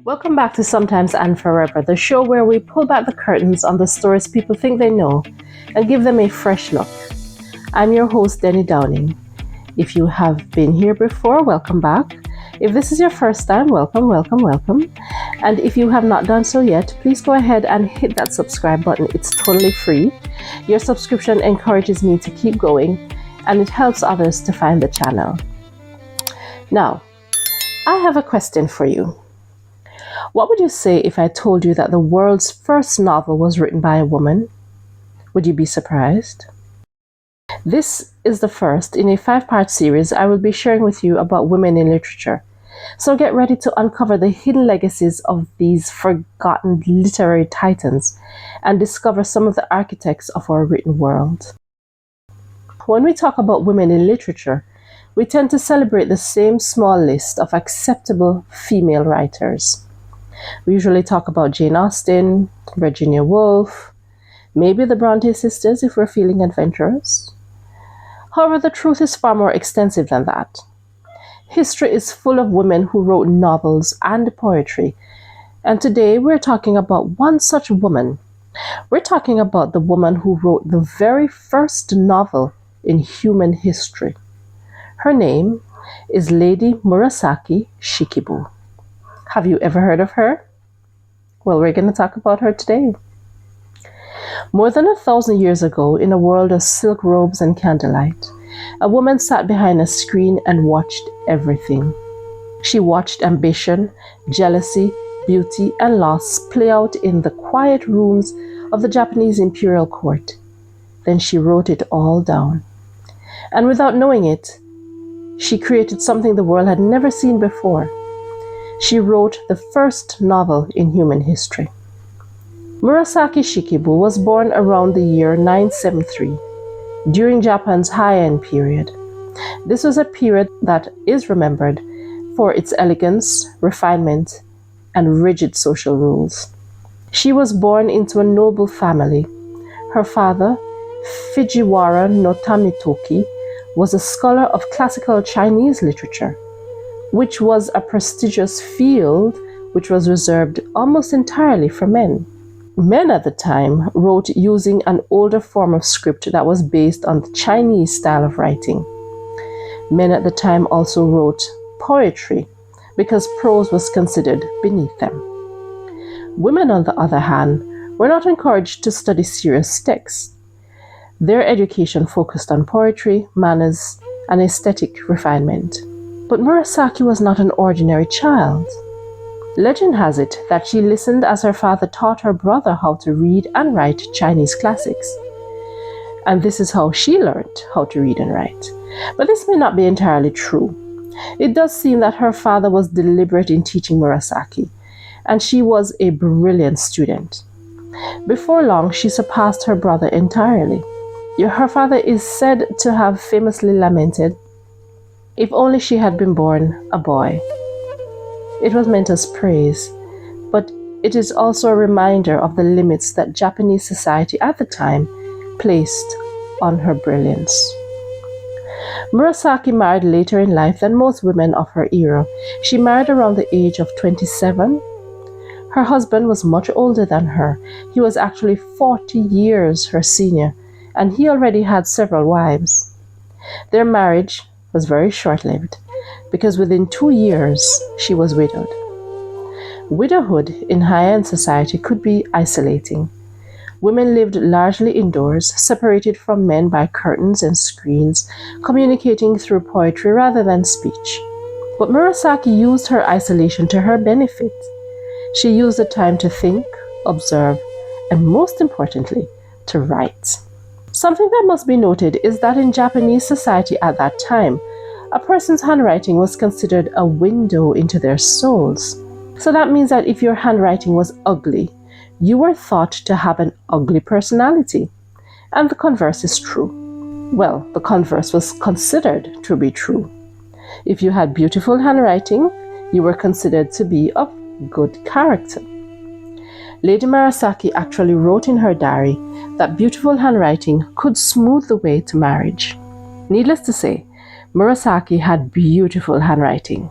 Welcome back to Sometimes and Forever, the show where we pull back the curtains on the stories people think they know and give them a fresh look. I'm your host, Denny Downing. If you have been here before, welcome back. If this is your first time, welcome. And if you have not done so yet, please go ahead and hit that subscribe button. It's totally free. Your subscription encourages me to keep going, and it helps others to find the channel. Now, I have a question for you. What would you say if I told you that the world's first novel was written by a woman? Would you be surprised? This is the first in a 5-part series I will be sharing with you about women in literature. So get ready to uncover the hidden legacies of these forgotten literary titans and discover some of the architects of our written world. When we talk about women in literature, we tend to celebrate the same small list of acceptable female writers. We usually talk about Jane Austen, Virginia Woolf, maybe the Bronte sisters if we're feeling adventurous. However, the truth is far more extensive than that. History is full of women who wrote novels and poetry, and today we're talking about one such woman. We're talking about the woman who wrote the very first novel in human history. Her name is Lady Murasaki Shikibu. Have you ever heard of her? Well, we're going to talk about her today. More than 1,000 years ago, in a world of silk robes and candlelight, a woman sat behind a screen and watched everything. She watched ambition, jealousy, beauty, and loss play out in the quiet rooms of the Japanese imperial court. Then she wrote it all down. And without knowing it, she created something the world had never seen before. She wrote the first novel in human history. Murasaki Shikibu was born around the year 973, during Japan's Heian period. This was a period that is remembered for its elegance, refinement, and rigid social rules. She was born into a noble family. Her father, Fujiwara no Tamitoki, was a scholar of classical Chinese literature, which was a prestigious field which was reserved almost entirely for men. Men at the time wrote using an older form of script that was based on the Chinese style of writing. Men at the time also wrote poetry because prose was considered beneath them. Women, on the other hand, were not encouraged to study serious texts. Their education focused on poetry, manners, and aesthetic refinement. But Murasaki was not an ordinary child. Legend has it that she listened as her father taught her brother how to read and write Chinese classics. And this is how she learned how to read and write. But this may not be entirely true. It does seem that her father was deliberate in teaching Murasaki, and she was a brilliant student. Before long, she surpassed her brother entirely. Her father is said to have famously lamented, "If only she had been born a boy." It was meant as praise, but it is also a reminder of the limits that Japanese society at the time placed on her brilliance. Murasaki married later in life than most women of her era. She married around the age of 27. Her husband was much older than her. He was actually 40 years her senior, and he already had several wives. Their marriage was very short-lived, because within 2 years she was widowed. Widowhood in Heian society could be isolating. Women lived largely indoors, separated from men by curtains and screens, communicating through poetry rather than speech. But Murasaki used her isolation to her benefit. She used the time to think, observe, and most importantly, to write. Something that must be noted is that in Japanese society at that time, a person's handwriting was considered a window into their souls. So that means that if your handwriting was ugly, you were thought to have an ugly personality. And the converse is true. Well, the converse was considered to be true. If you had beautiful handwriting, you were considered to be of good character. Lady Murasaki actually wrote in her diary that beautiful handwriting could smooth the way to marriage. Needless to say, Murasaki had beautiful handwriting.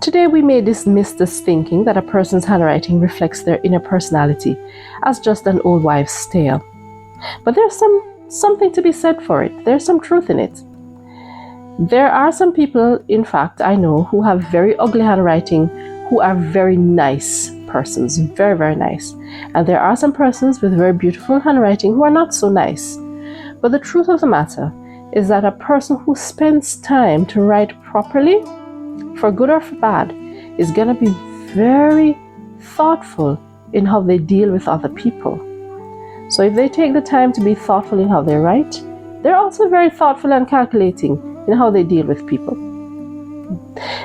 Today we may dismiss this thinking that a person's handwriting reflects their inner personality as just an old wives' tale. But there's something to be said for it. There's some truth in it. There are some people, in fact, I know, who have very ugly handwriting who are very nice persons, very, very nice. And there are some persons with very beautiful handwriting who are not so nice. But the truth of the matter is that a person who spends time to write properly, for good or for bad, is going to be very thoughtful in how they deal with other people. So if they take the time to be thoughtful in how they write, they're also very thoughtful and calculating in how they deal with people.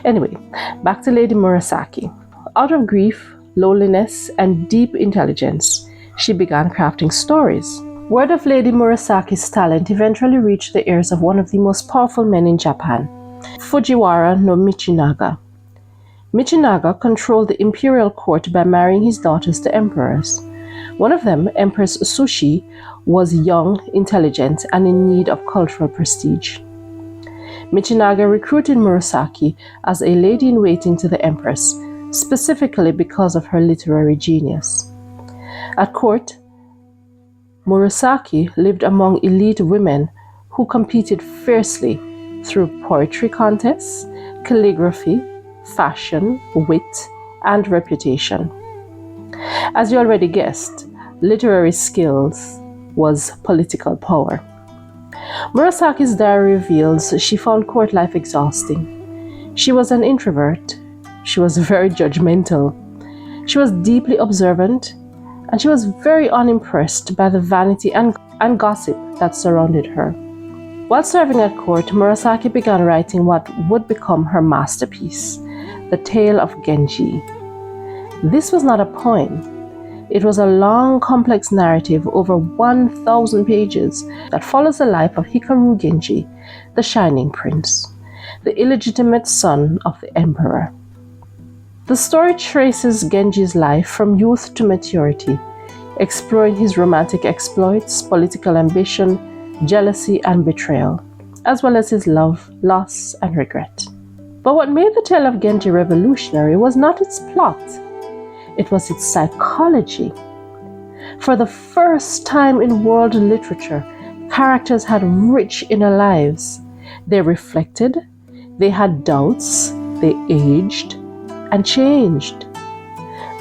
Anyway, back to Lady Murasaki. Out of grief, loneliness, and deep intelligence, she began crafting stories. Word of Lady Murasaki's talent eventually reached the ears of one of the most powerful men in Japan, Fujiwara no Michinaga. Michinaga controlled the imperial court by marrying his daughters to emperors. One of them, Empress Sushi, was young, intelligent, and in need of cultural prestige. Michinaga recruited Murasaki as a lady-in-waiting to the empress, specifically because of her literary genius. At court, Murasaki lived among elite women who competed fiercely through poetry contests, calligraphy, fashion, wit, and reputation. As you already guessed, literary skills was political power. Murasaki's diary reveals she found court life exhausting. She was an introvert. She was very judgmental. She was deeply observant, and she was very unimpressed by the vanity and gossip that surrounded her. While serving at court, Murasaki began writing what would become her masterpiece, the Tale of Genji. This was not a poem. It was a long, complex narrative over 1,000 pages that follows the life of Hikaru Genji, the Shining Prince, the illegitimate son of the emperor. The story traces Genji's life from youth to maturity, exploring his romantic exploits, political ambition, jealousy, and betrayal, as well as his love, loss, and regret. But what made the Tale of Genji revolutionary was not its plot. It was its psychology. For the first time in world literature, characters had rich inner lives. They reflected, they had doubts, they aged and changed.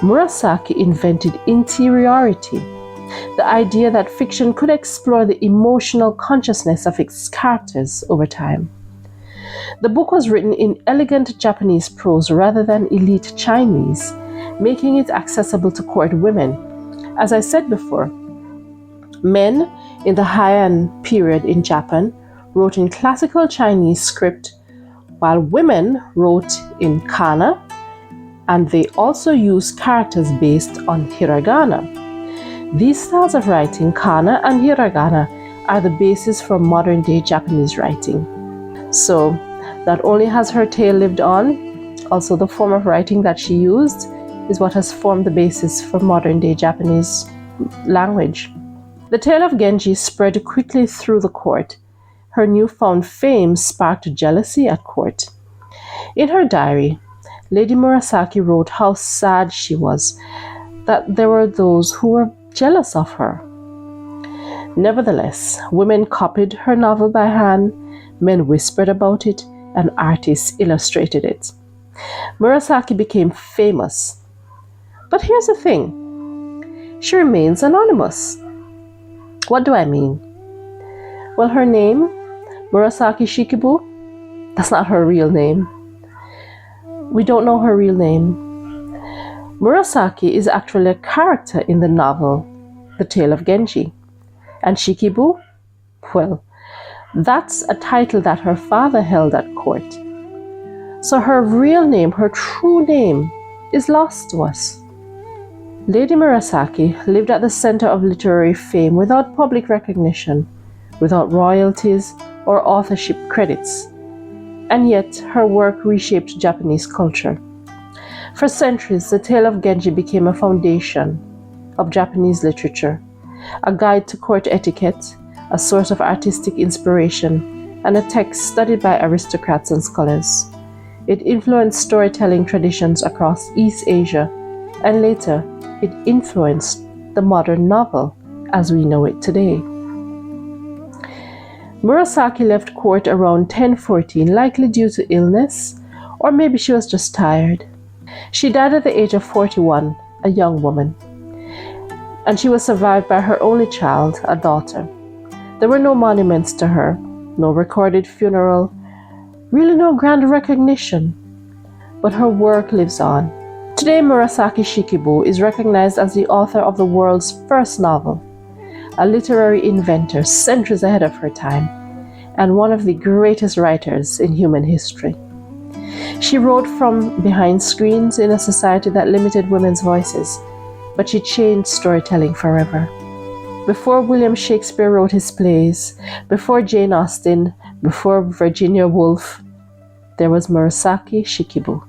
Murasaki invented interiority, the idea that fiction could explore the emotional consciousness of its characters over time. The book was written in elegant Japanese prose rather than elite Chinese, making it accessible to court women. As I said before, men in the Heian period in Japan wrote in classical Chinese script, while women wrote in kana, and they also used characters based on hiragana. These styles of writing, kana and hiragana, are the basis for modern-day Japanese writing. So, not only has her tale lived on, also the form of writing that she used is what has formed the basis for modern-day Japanese language. The Tale of Genji spread quickly through the court. Her newfound fame sparked jealousy at court. In her diary, Lady Murasaki wrote how sad she was that there were those who were jealous of her. Nevertheless, women copied her novel by hand, men whispered about it, and artists illustrated it. Murasaki became famous. But here's the thing, she remains anonymous. What do I mean? Well, her name, Murasaki Shikibu, that's not her real name. We don't know her real name. Murasaki is actually a character in the novel, The Tale of Genji. And Shikibu? Well, that's a title that her father held at court. So her real name, her true name, is lost to us. Lady Murasaki lived at the center of literary fame without public recognition, without royalties or authorship credits. And yet, her work reshaped Japanese culture. For centuries, the Tale of Genji became a foundation of Japanese literature, a guide to court etiquette, a source of artistic inspiration, and a text studied by aristocrats and scholars. It influenced storytelling traditions across East Asia, and later it influenced the modern novel as we know it today. Murasaki left court around 1014, likely due to illness, or maybe she was just tired. She died at the age of 41, a young woman, and she was survived by her only child, a daughter. There were no monuments to her, no recorded funeral, really no grand recognition, but her work lives on. Today, Murasaki Shikibu is recognized as the author of the world's first novel, a literary inventor centuries ahead of her time, and one of the greatest writers in human history. She wrote from behind screens in a society that limited women's voices, but she changed storytelling forever. Before William Shakespeare wrote his plays, before Jane Austen, before Virginia Woolf, there was Murasaki Shikibu.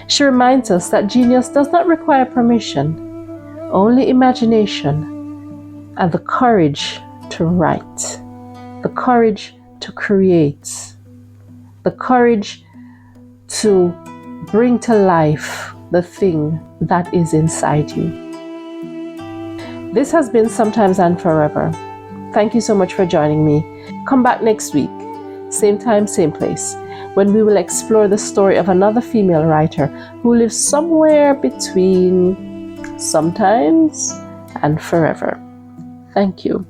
She reminds us that genius does not require permission, only imagination and the courage to write, the courage to create, the courage to bring to life the thing that is inside you. This has been Sometimes and Forever. Thank you so much for joining me. Come back next week, same time, same place, when we will explore the story of another female writer who lives somewhere between sometimes and forever. Thank you.